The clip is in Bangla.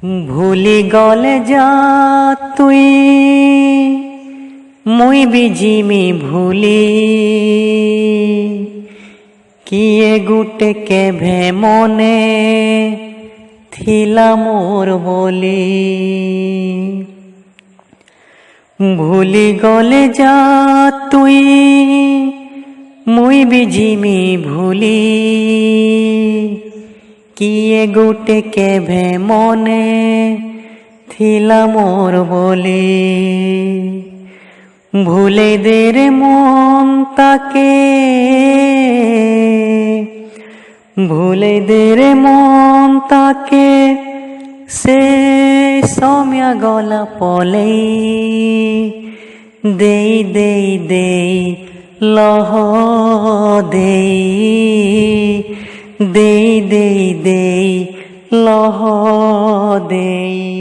ভুলি গলে যা তুই মুই বিজিমি ভুলি কিয়ে গুটে কেভে মনে থিলা মোর বলি ভুলি গলে যা তুই মুই বিজিমি ভুলি কিয়ে গুটে কেভে মনে থিলা মোর বলি ভুলে দে রে মন তাকে ভুলে দে রে মন তাকে সে সৌম্যা গলা পলে দেই দেই দেই লহ দেই দেই দেই দেই লহ দেই।